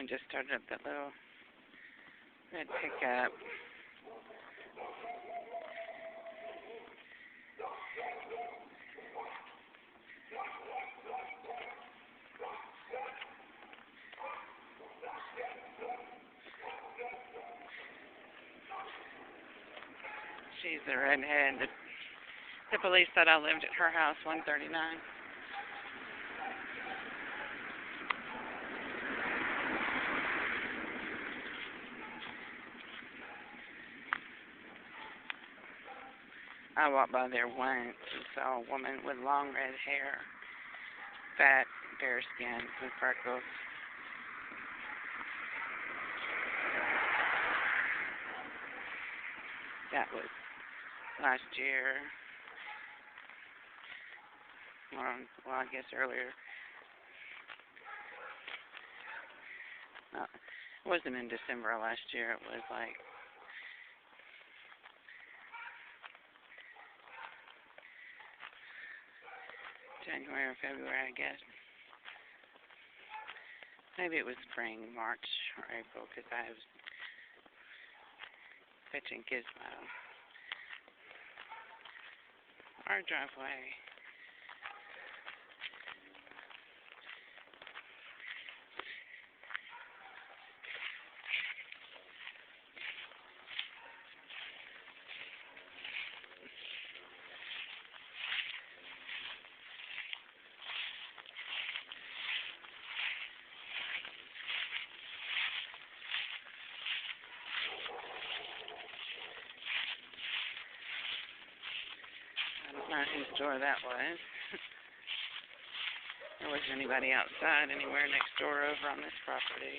We just started up that little red pickup. She's the redhead. The police thought I lived at her house, 139. I walked by there once and saw a woman with long red hair, fat, fair skin, with freckles. That was last year. Well, I guess earlier. No, it wasn't in December of last year. It was like January or February, I guess. Maybe it was spring, March or April, because I was fetching Gizmo. Our driveway. I don't know whose door that was. There wasn't anybody outside anywhere next door over on this property.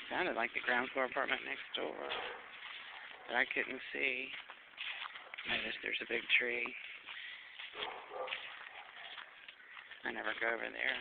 Sounded like the ground floor apartment next door, but I couldn't see. Notice there's a big tree. I never go over there.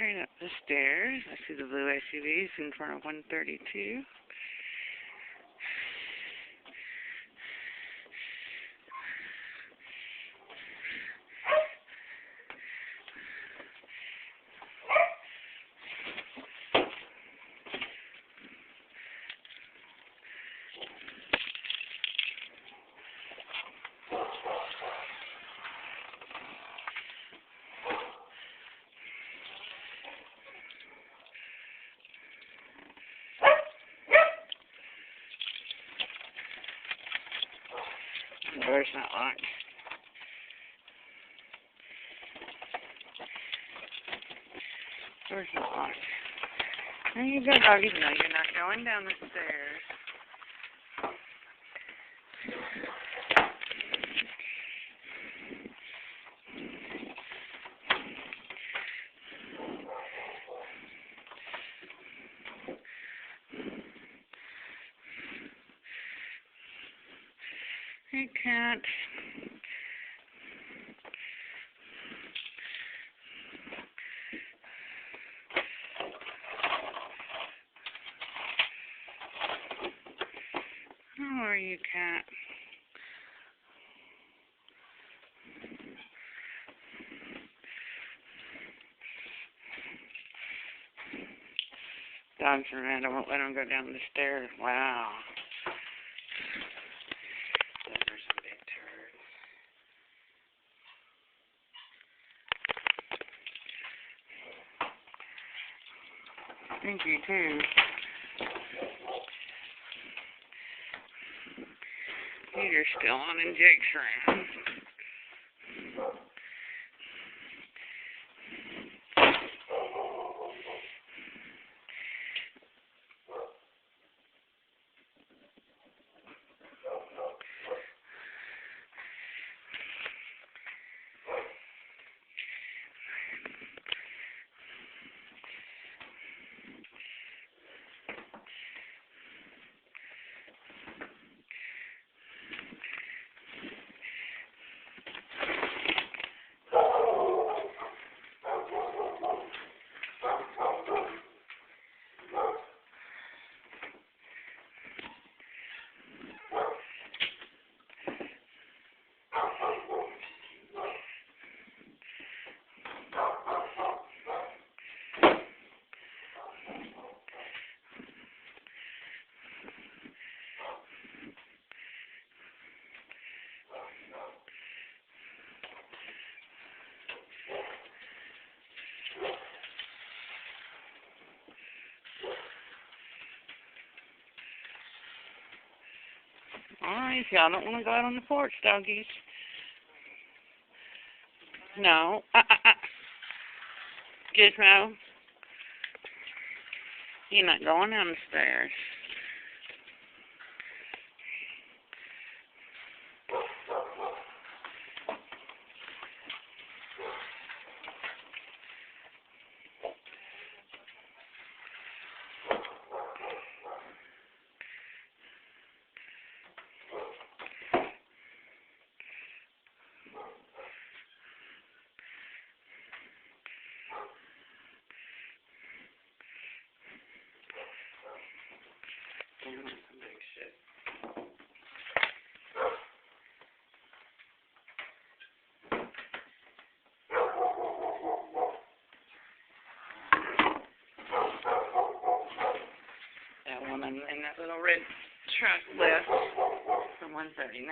Straight up the stairs, I see the blue SUVs in front of 132. The door's not locked. Door's not locked. There you go, doggy. No, you're not going down the stairs. You can't. Oh, you can't. Dogs are mad. I won't let them go down the stairs. Wow. Those are some big turds. Thank you, too. You're still on in Jake's room. Alright, y'all don't want to go out on the porch, doggies. No. Gizmo. You're not going down the stairs. Some big shit. That woman in that little red truck left from 139.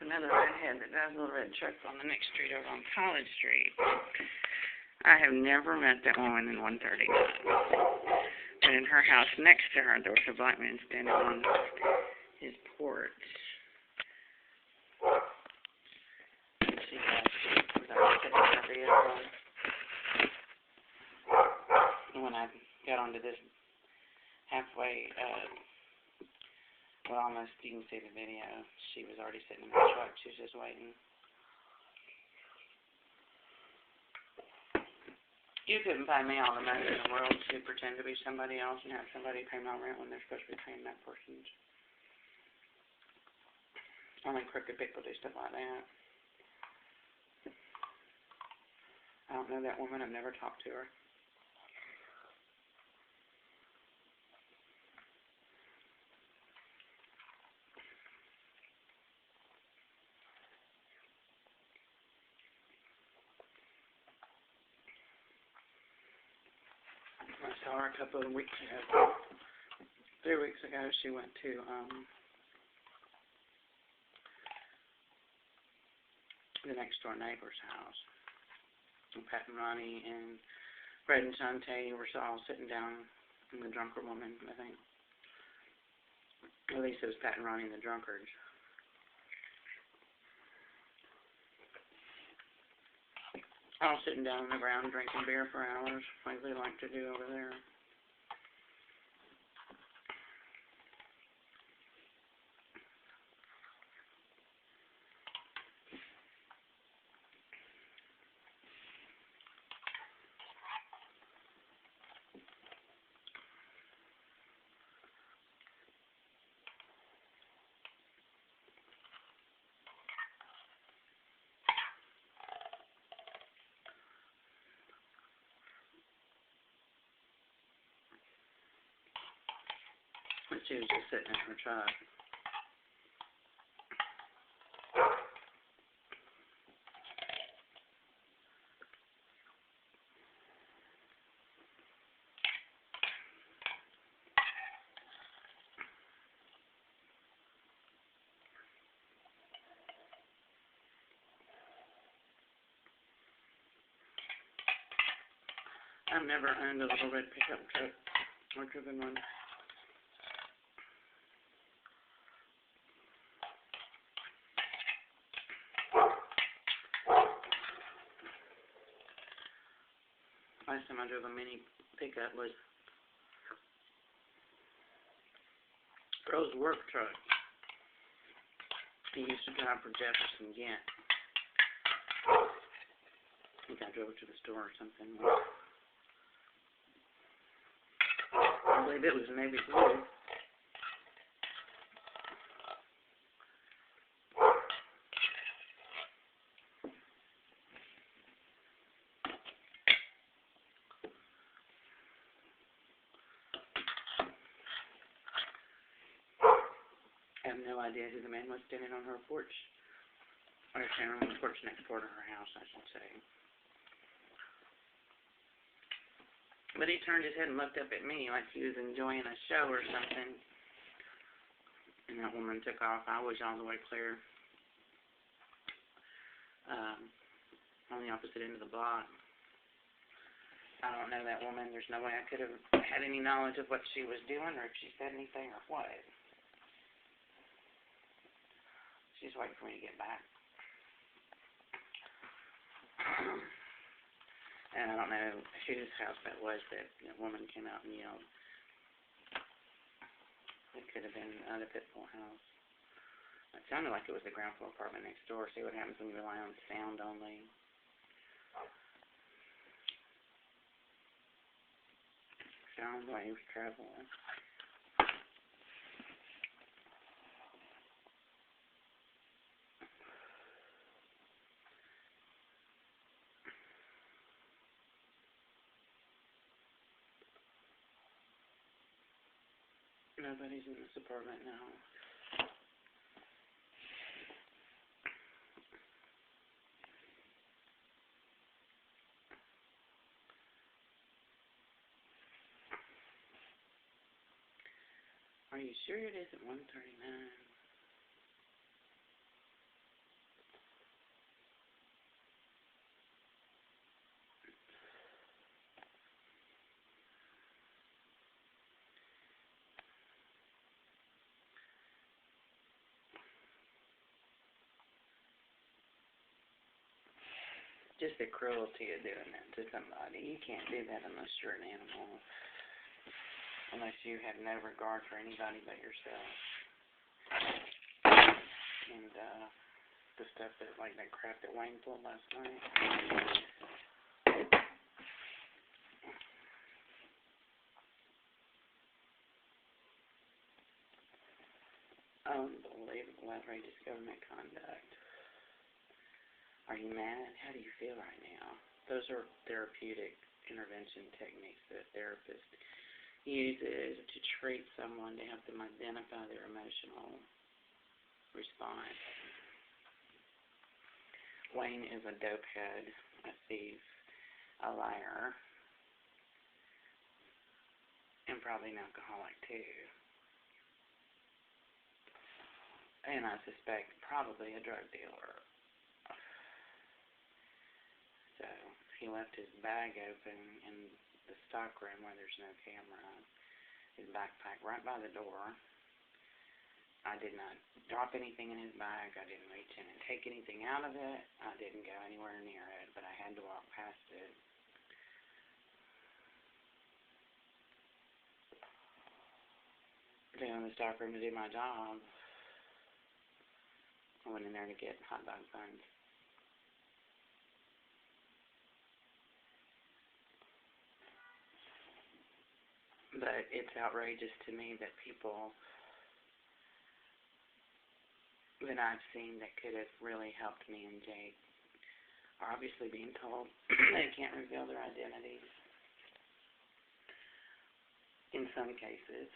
Another redhead that drives little red trucks on the next street over on College Street. I have never met that woman in 139. And in her house next to her, there was a black man standing on his porch. She was sitting in her vehicle. And when I got onto this halfway, well, almost, you can see the video. She was already sitting in the truck. She was just waiting. You couldn't pay me all the money in the world to pretend to be somebody else and have somebody pay my rent when they're supposed to be paying that person's. Only crooked people do stuff like that. I don't know that woman. I've never talked to her. I saw her a couple of weeks ago. 3 weeks ago, she went to the next door neighbor's house. And Pat and Ronnie and Fred and Shante were all sitting down, and the drunker woman, I think. At least it was Pat and Ronnie and the drunkards. All sitting down on the ground drinking beer for hours, like they like to do over there. But she was just sitting in her truck. I've never owned a little red pickup truck or driven one. Last time I drove a mini pickup was Earl's work truck. He used to drive for Jefferson Gant. I think I drove it to the store or something. I believe it was navy blue. I have no idea who the man was standing on her porch. Or standing on the porch next door to her house, I should say. But he turned his head and looked up at me like he was enjoying a show or something. And that woman took off. I was all the way clear on the opposite end of the block. I don't know that woman. There's no way I could have had any knowledge of what she was doing or if she said anything or what. She's waiting for me to get back. And I don't know whose house that was that the woman came out and yelled. It could have been the Pitbull house. It sounded like it was the ground floor apartment next door. See what happens when you rely on sound only. Sound waves travel. Nobody's in this apartment now. Are you sure it isn't 139? Just the cruelty of doing that to somebody. You can't do that unless you're an animal. Unless you have no regard for anybody but yourself. And, the stuff that, like that crap that Wayne pulled last night. Unbelievable, outrageous government conduct. Are you mad? How do you feel right now? Those are therapeutic intervention techniques that a therapist uses to treat someone to help them identify their emotional response. Wayne is a dopehead, a thief, a liar, and probably an alcoholic too. And I suspect probably a drug dealer. So he left his bag open in the stock room where there's no camera, his backpack right by the door. I did not drop anything in his bag. I didn't reach in and take anything out of it. I didn't go anywhere near it, but I had to walk past it. Go in the stock room to do my job. I went in there to get hot dog buns. But it's outrageous to me that people that I've seen that could have really helped me and Jake are obviously being told they can't reveal their identities. In some cases.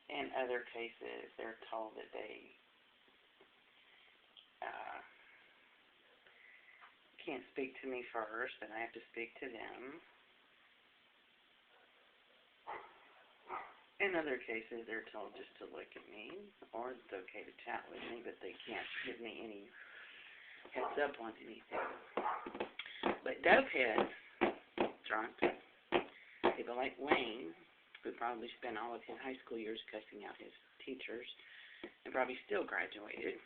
In other cases, they're told that they can't speak to me first, and I have to speak to them. In other cases, they're told just to look at me, or it's okay to chat with me, but they can't give me any heads up on anything. But dopeheads, drunks, people like Wayne, who probably spent all of his high school years cussing out his teachers, and probably still graduated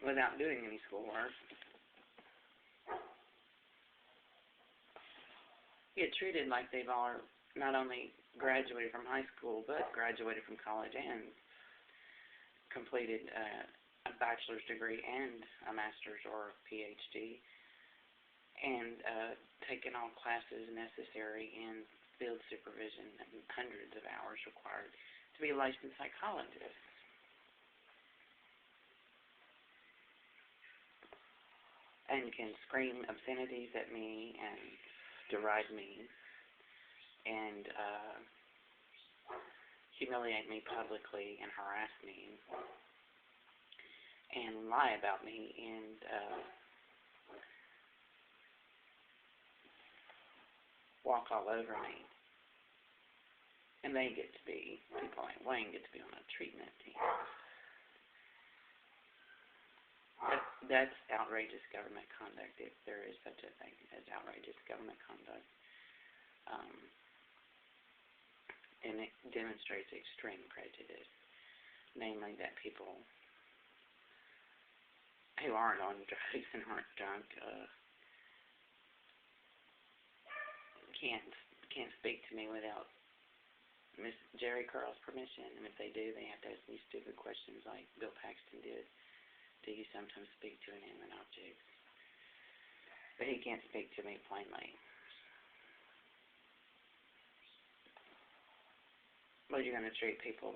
without doing any schoolwork, get treated like they've all not only graduated from high school, but graduated from college and completed a bachelor's degree and a master's or a PhD, and taken all classes necessary in field supervision and hundreds of hours required to be a licensed psychologist. And can scream obscenities at me and deride me and humiliate me publicly and harass me and lie about me and walk all over me. And they get to be, people like Wayne get to be on a treatment team. That's outrageous government conduct, if there is such a thing as outrageous government conduct. And it demonstrates extreme prejudice, namely that people who aren't on drugs and aren't drunk, can't speak to me without Miss Jerry Curl's permission, and if they do, they have to ask me stupid questions like Bill Paxton did. Do you sometimes speak to inanimate objects? But he can't speak to me plainly. But you're going to treat people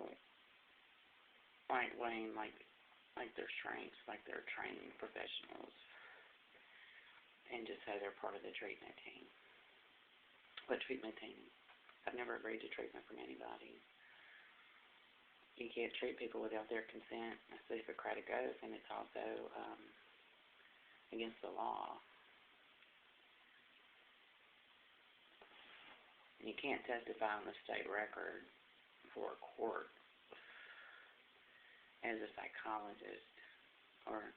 like Wayne, like they're strengths, like they're training professionals, and just say they're part of the treatment team. What treatment team? I've never agreed to treatment from anybody. You can't treat people without their consent. That's the Hippocratic Oath, and it's also against the law. You can't testify on the state record for a court as a psychologist or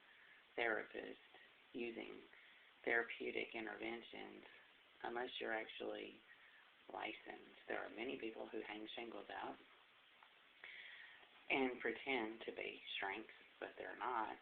therapist using therapeutic interventions unless you're actually licensed. There are many people who hang shingles out and pretend to be strengths, but they're not.